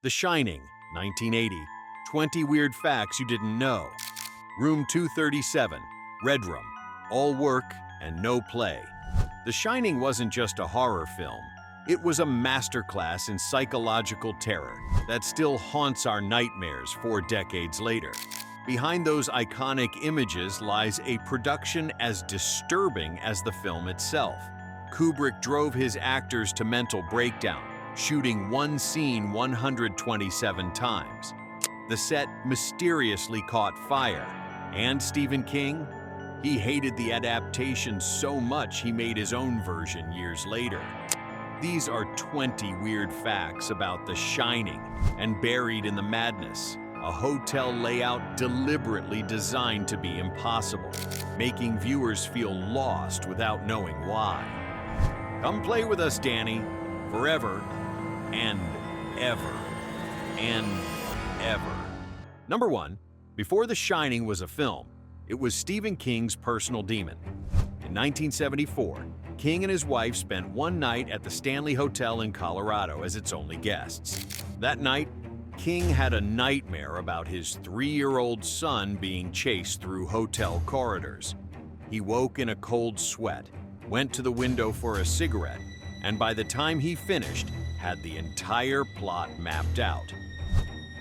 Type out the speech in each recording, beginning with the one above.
The Shining, 1980. 20 Weird Facts You Didn't Know. Room 237, Red Room. All work and no play. The Shining wasn't just a horror film. It was a masterclass in psychological terror that still haunts our nightmares 4 decades later. Behind those iconic images lies a production as disturbing as the film itself. Kubrick drove his actors to mental breakdown, shooting one scene 127 times. The set mysteriously caught fire. And Stephen King? He hated the adaptation so much he made his own version years later. These are 20 weird facts about The Shining, and buried in the madness, a hotel layout deliberately designed to be impossible, making viewers feel lost without knowing why. Come play with us, Danny, forever and ever and ever. Number 1. Before The Shining was a film, it was Stephen King's personal demon. In 1974, King and his wife spent one night at the Stanley Hotel in Colorado as its only guests. That night, King had a nightmare about his 3-year-old son being chased through hotel corridors. He woke in a cold sweat, went to the window for a cigarette, and by the time he finished, had the entire plot mapped out.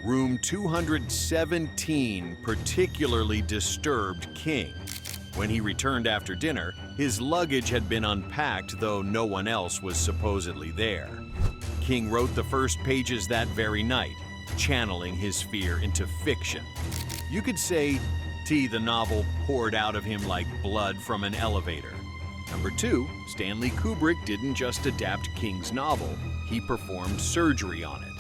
Room 217 particularly disturbed King. When he returned after dinner, his luggage had been unpacked, though no one else was supposedly there. King wrote the first pages that very night, channeling his fear into fiction. You could say the novel poured out of him like blood from an elevator. Number 2, Stanley Kubrick didn't just adapt King's novel, he performed surgery on it.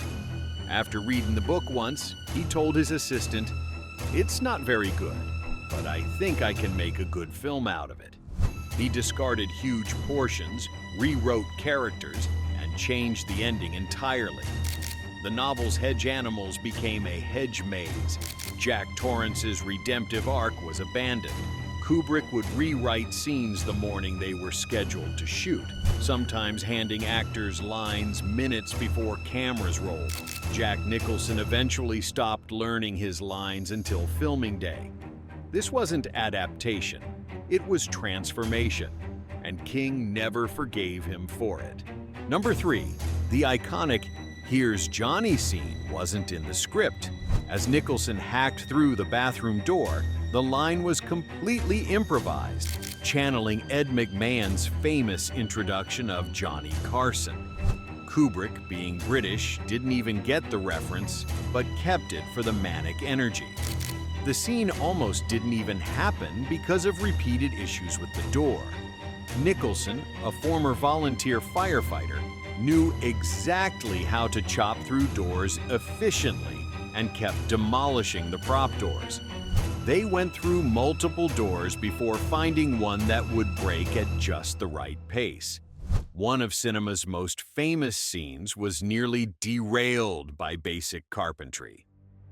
After reading the book once, he told his assistant, "It's not very good, but I think I can make a good film out of it." He discarded huge portions, rewrote characters, and changed the ending entirely. The novel's hedge animals became a hedge maze. Jack Torrance's redemptive arc was abandoned. Kubrick would rewrite scenes the morning they were scheduled to shoot, sometimes handing actors lines minutes before cameras rolled. Jack Nicholson eventually stopped learning his lines until filming day. This wasn't adaptation, it was transformation, and King never forgave him for it. Number 3, the iconic "Here's Johnny" scene wasn't in the script. As Nicholson hacked through the bathroom door, the line was completely improvised, channeling Ed McMahon's famous introduction of Johnny Carson. Kubrick, being British, didn't even get the reference, but kept it for the manic energy. The scene almost didn't even happen because of repeated issues with the door. Nicholson, a former volunteer firefighter, knew exactly how to chop through doors efficiently and kept demolishing the prop doors. They went through multiple doors before finding one that would break at just the right pace. One of cinema's most famous scenes was nearly derailed by basic carpentry.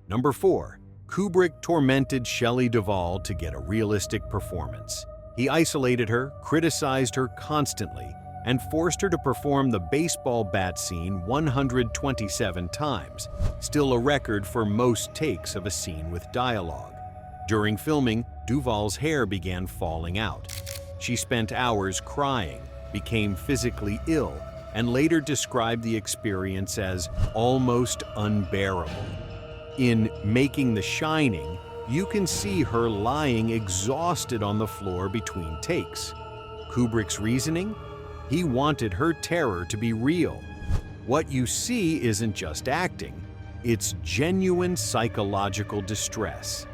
Number 4. Kubrick tormented Shelley Duvall to get a realistic performance. He isolated her, criticized her constantly, and forced her to perform the baseball bat scene 127 times, still a record for most takes of a scene with dialogue. During filming, Duvall's hair began falling out. She spent hours crying, became physically ill, and later described the experience as almost unbearable. In Making The Shining, you can see her lying exhausted on the floor between takes. Kubrick's reasoning? He wanted her terror to be real. What you see isn't just acting, it's genuine psychological distress.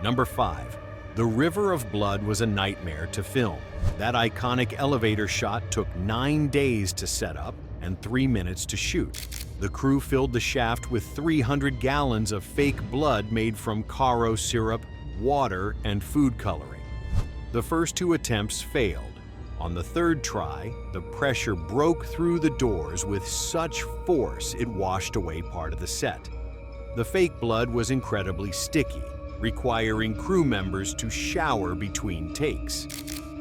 Number 5. The River of Blood was a nightmare to film. That iconic elevator shot took 9 days to set up and 3 minutes to shoot. The crew filled the shaft with 300 gallons of fake blood made from Caro syrup, water, and food coloring. The first 2 attempts failed. On the 3rd try, the pressure broke through the doors with such force it washed away part of the set. The fake blood was incredibly sticky, requiring crew members to shower between takes.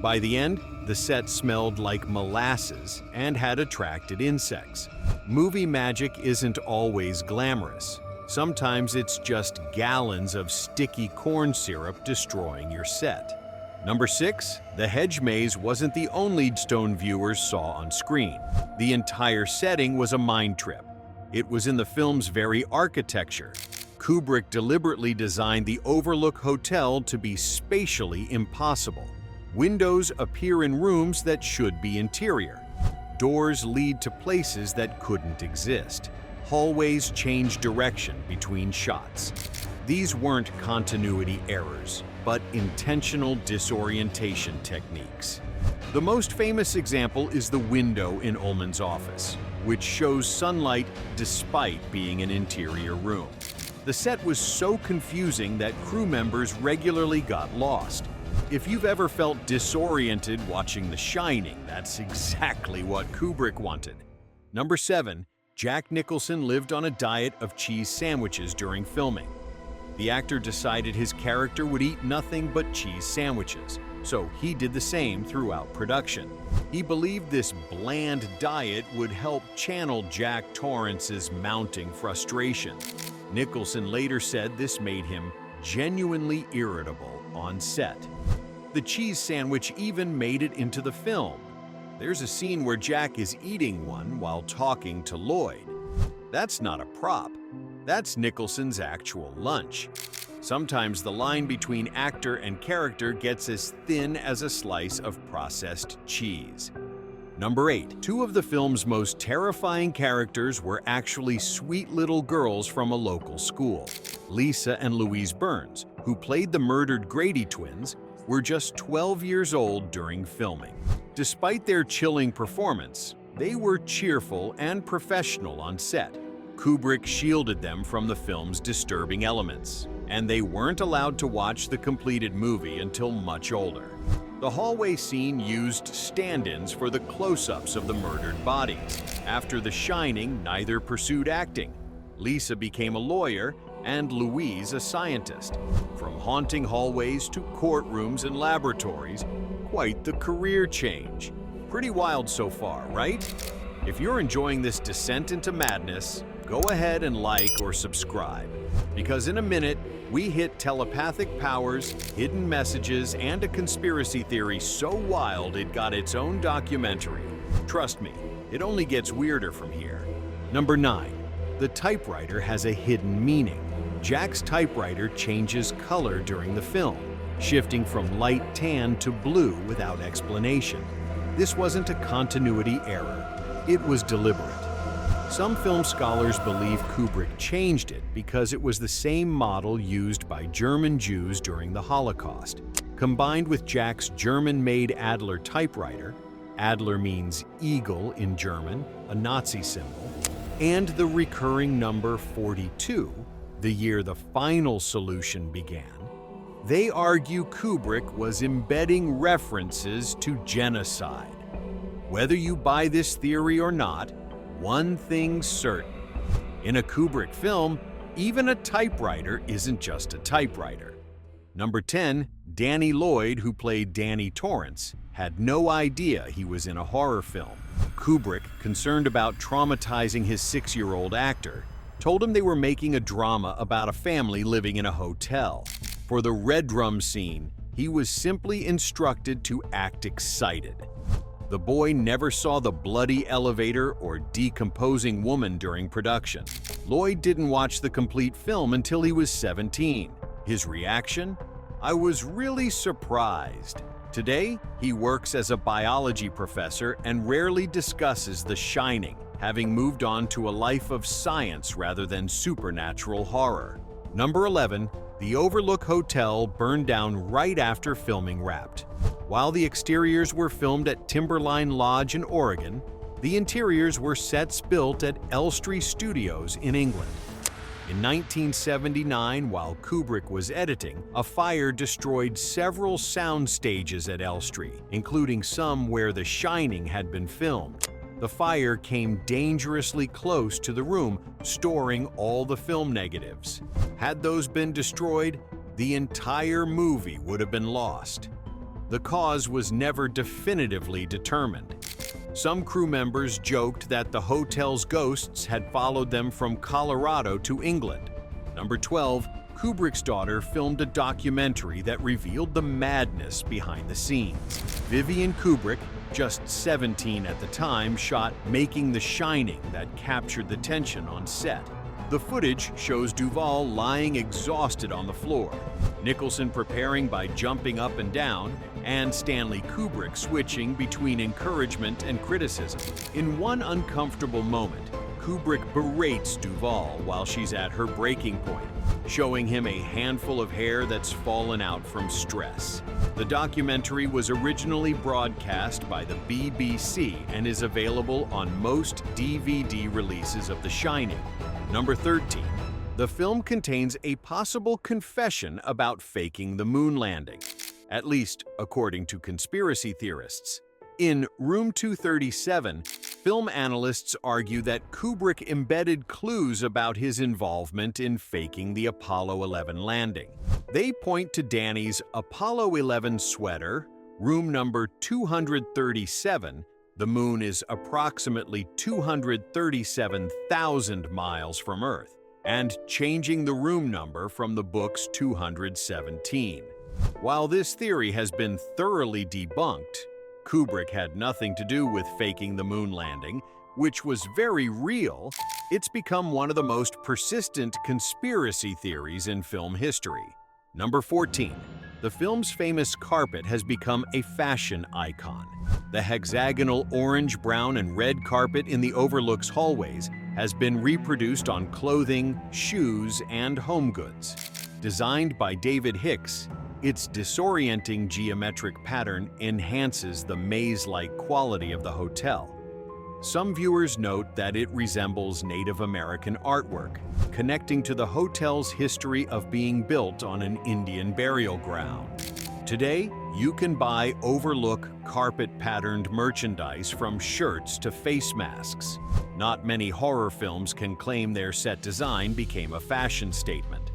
By the end, the set smelled like molasses and had attracted insects. Movie magic isn't always glamorous. Sometimes it's just gallons of sticky corn syrup destroying your set. Number 6, the hedge maze wasn't the only stone viewers saw on screen. The entire setting was a mind trip. It was in the film's very architecture. Kubrick deliberately designed the Overlook Hotel to be spatially impossible. Windows appear in rooms that should be interior. Doors lead to places that couldn't exist. Hallways change direction between shots. These weren't continuity errors, but intentional disorientation techniques. The most famous example is the window in Ullman's office, which shows sunlight despite being an interior room. The set was so confusing that crew members regularly got lost. If you've ever felt disoriented watching The Shining, that's exactly what Kubrick wanted. Number 7, Jack Nicholson lived on a diet of cheese sandwiches during filming. The actor decided his character would eat nothing but cheese sandwiches, so he did the same throughout production. He believed this bland diet would help channel Jack Torrance's mounting frustration. Nicholson later said this made him genuinely irritable on set. The cheese sandwich even made it into the film. There's a scene where Jack is eating one while talking to Lloyd. That's not a prop. That's Nicholson's actual lunch. Sometimes the line between actor and character gets as thin as a slice of processed cheese. Number 8, 2 of the film's most terrifying characters were actually sweet little girls from a local school. Lisa and Louise Burns, who played the murdered Grady twins, were just 12 years old during filming. Despite their chilling performance, they were cheerful and professional on set. Kubrick shielded them from the film's disturbing elements, and they weren't allowed to watch the completed movie until much older. The hallway scene used stand-ins for the close-ups of the murdered bodies. After The Shining, neither pursued acting. Lisa became a lawyer, and Louise a scientist. From haunting hallways to courtrooms and laboratories, quite the career change. Pretty wild so far, right? If you're enjoying this descent into madness, go ahead and like or subscribe, because in a minute, we hit telepathic powers, hidden messages, and a conspiracy theory so wild it got its own documentary. Trust me, it only gets weirder from here. Number 9, the typewriter has a hidden meaning. Jack's typewriter changes color during the film, shifting from light tan to blue without explanation. This wasn't a continuity error, it was deliberate. Some film scholars believe Kubrick changed it because it was the same model used by German Jews during the Holocaust. Combined with Jack's German-made Adler typewriter, Adler means eagle in German, a Nazi symbol, and the recurring number 42, the year the final solution began, they argue Kubrick was embedding references to genocide. Whether you buy this theory or not, one thing's certain. In a Kubrick film, even a typewriter isn't just a typewriter. Number 10, Danny Lloyd, who played Danny Torrance, had no idea he was in a horror film. Kubrick, concerned about traumatizing his 6-year-old actor, told him they were making a drama about a family living in a hotel. For the red room scene, he was simply instructed to act excited. The boy never saw the bloody elevator or decomposing woman during production. Lloyd didn't watch the complete film until he was 17. His reaction? "I was really surprised." Today, he works as a biology professor and rarely discusses The Shining, having moved on to a life of science rather than supernatural horror. Number 11, the Overlook Hotel burned down right after filming wrapped. While the exteriors were filmed at Timberline Lodge in Oregon, the interiors were sets built at Elstree Studios in England. In 1979, while Kubrick was editing, a fire destroyed several sound stages at Elstree, including some where The Shining had been filmed. The fire came dangerously close to the room, storing all the film negatives. Had those been destroyed, the entire movie would have been lost. The cause was never definitively determined. Some crew members joked that the hotel's ghosts had followed them from Colorado to England. Number 12, Kubrick's daughter filmed a documentary that revealed the madness behind the scenes. Vivian Kubrick, just 17 at the time, shot Making the Shining that captured the tension on set. The footage shows Duvall lying exhausted on the floor, Nicholson preparing by jumping up and down, and Stanley Kubrick switching between encouragement and criticism. In one uncomfortable moment, Kubrick berates Duvall while she's at her breaking point, showing him a handful of hair that's fallen out from stress. The documentary was originally broadcast by the BBC and is available on most DVD releases of The Shining. Number 13. The film contains a possible confession about faking the moon landing, at least according to conspiracy theorists. In Room 237, film analysts argue that Kubrick embedded clues about his involvement in faking the Apollo 11 landing. They point to Danny's Apollo 11 sweater, room number 237. The moon is approximately 237,000 miles from Earth, and changing the room number from the book's 217. While this theory has been thoroughly debunked, Kubrick had nothing to do with faking the moon landing, which was very real. It's become one of the most persistent conspiracy theories in film history. Number 14. The film's famous carpet has become a fashion icon. The hexagonal orange, brown, and red carpet in the Overlook's hallways has been reproduced on clothing, shoes, and home goods. Designed by David Hicks, its disorienting geometric pattern enhances the maze-like quality of the hotel. Some viewers note that it resembles Native American artwork, connecting to the hotel's history of being built on an Indian burial ground. Today, you can buy Overlook carpet-patterned merchandise from shirts to face masks. Not many horror films can claim their set design became a fashion statement.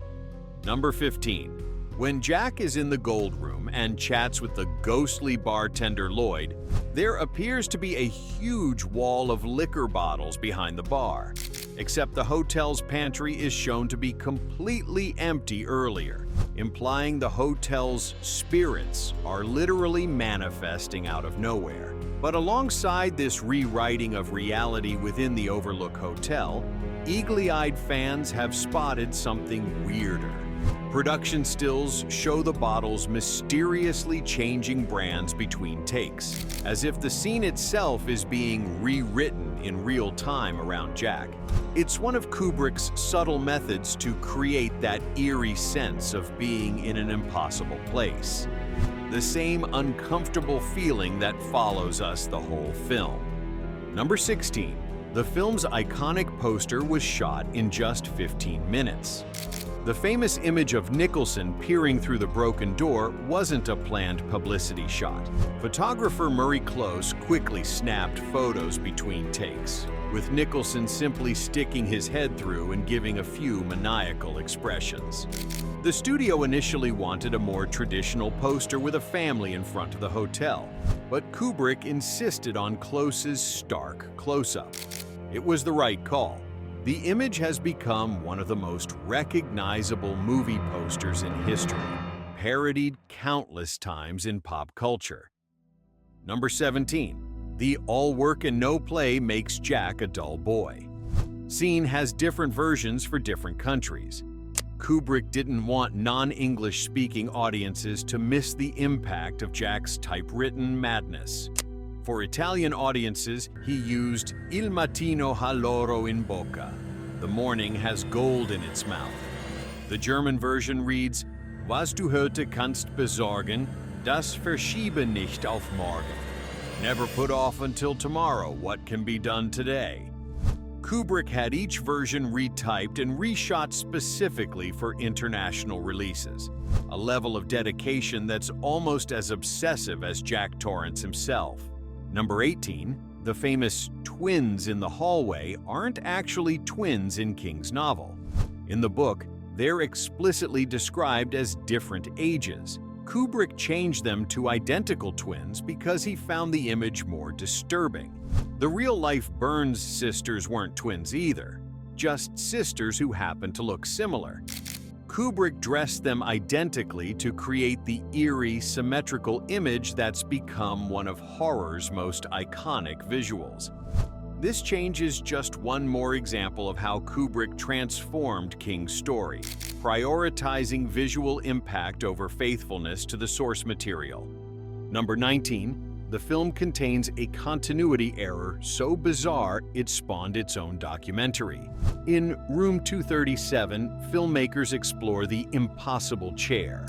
Number 15. When Jack is in the Gold Room and chats with the ghostly bartender Lloyd, there appears to be a huge wall of liquor bottles behind the bar. Except the hotel's pantry is shown to be completely empty earlier, implying the hotel's spirits are literally manifesting out of nowhere. But alongside this rewriting of reality within the Overlook Hotel, eagle-eyed fans have spotted something weirder. Production stills show the bottles mysteriously changing brands between takes, as if the scene itself is being rewritten in real time around Jack. It's one of Kubrick's subtle methods to create that eerie sense of being in an impossible place. The same uncomfortable feeling that follows us the whole film. Number 16. The film's iconic poster was shot in just 15 minutes. The famous image of Nicholson peering through the broken door wasn't a planned publicity shot. Photographer Murray Close quickly snapped photos between takes, with Nicholson simply sticking his head through and giving a few maniacal expressions. The studio initially wanted a more traditional poster with a family in front of the hotel, but Kubrick insisted on Close's stark close-up. It was the right call. The image has become one of the most recognizable movie posters in history, parodied countless times in pop culture. Number 17. The all work and no play makes Jack a dull boy. Scene has different versions for different countries. Kubrick didn't want non-English speaking audiences to miss the impact of Jack's typewritten madness. For Italian audiences, he used Il mattino ha l'oro in bocca. The morning has gold in its mouth. The German version reads, Was du heute kannst besorgen, das verschiebe nicht auf morgen. Never put off until tomorrow what can be done today. Kubrick had each version retyped and reshot specifically for international releases, a level of dedication that's almost as obsessive as Jack Torrance himself. Number 18, the famous twins in the hallway aren't actually twins in King's novel. In the book, they're explicitly described as different ages, Kubrick changed them to identical twins because he found the image more disturbing. The real-life Burns sisters weren't twins either, just sisters who happened to look similar. Kubrick dressed them identically to create the eerie, symmetrical image that's become one of horror's most iconic visuals. This change is just one more example of how Kubrick transformed King's story, prioritizing visual impact over faithfulness to the source material. Number 19. The film contains a continuity error so bizarre it spawned its own documentary. In Room 237, filmmakers explore the impossible chair.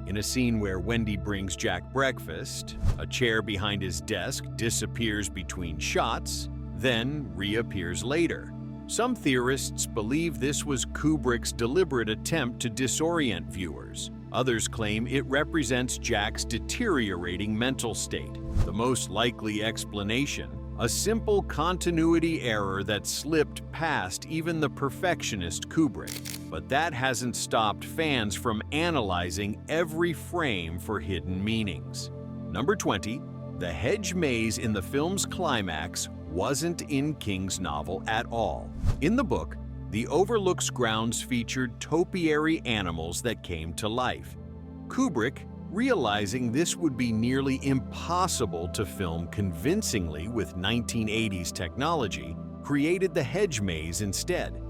In a scene where Wendy brings Jack breakfast, a chair behind his desk disappears between shots, then reappears later. Some theorists believe this was Kubrick's deliberate attempt to disorient viewers. Others claim it represents Jack's deteriorating mental state. The most likely explanation, a simple continuity error that slipped past even the perfectionist Kubrick. But that hasn't stopped fans from analyzing every frame for hidden meanings. Number 20. The hedge maze in the film's climax wasn't in King's novel at all. In the book, the Overlook's grounds featured topiary animals that came to life. Kubrick, realizing this would be nearly impossible to film convincingly with 1980s technology, created the hedge maze instead.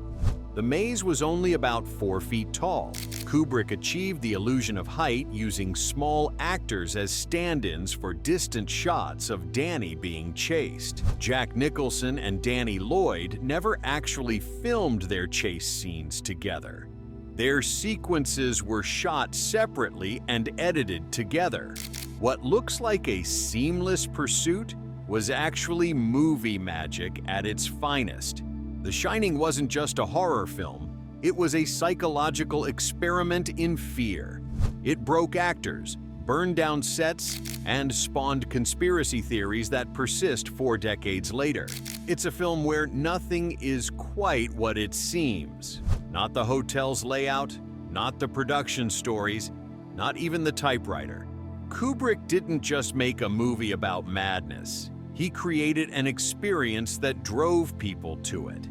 The maze was only about 4 feet tall. Kubrick achieved the illusion of height using small actors as stand-ins for distant shots of Danny being chased. Jack Nicholson and Danny Lloyd never actually filmed their chase scenes together. Their sequences were shot separately and edited together. What looks like a seamless pursuit was actually movie magic at its finest. The Shining wasn't just a horror film, it was a psychological experiment in fear. It broke actors, burned down sets, and spawned conspiracy theories that persist 4 decades later. It's a film where nothing is quite what it seems. Not the hotel's layout, not the production stories, not even the typewriter. Kubrick didn't just make a movie about madness. He created an experience that drove people to it.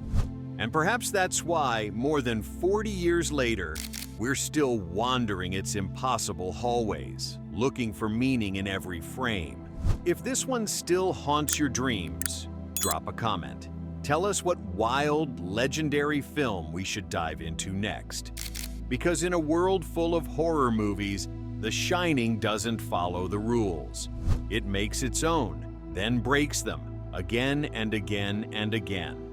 And perhaps that's why, more than 40 years later, we're still wandering its impossible hallways, looking for meaning in every frame. If this one still haunts your dreams, drop a comment. Tell us what wild, legendary film we should dive into next. Because in a world full of horror movies, The Shining doesn't follow the rules. It makes its own, then breaks them, again and again and again.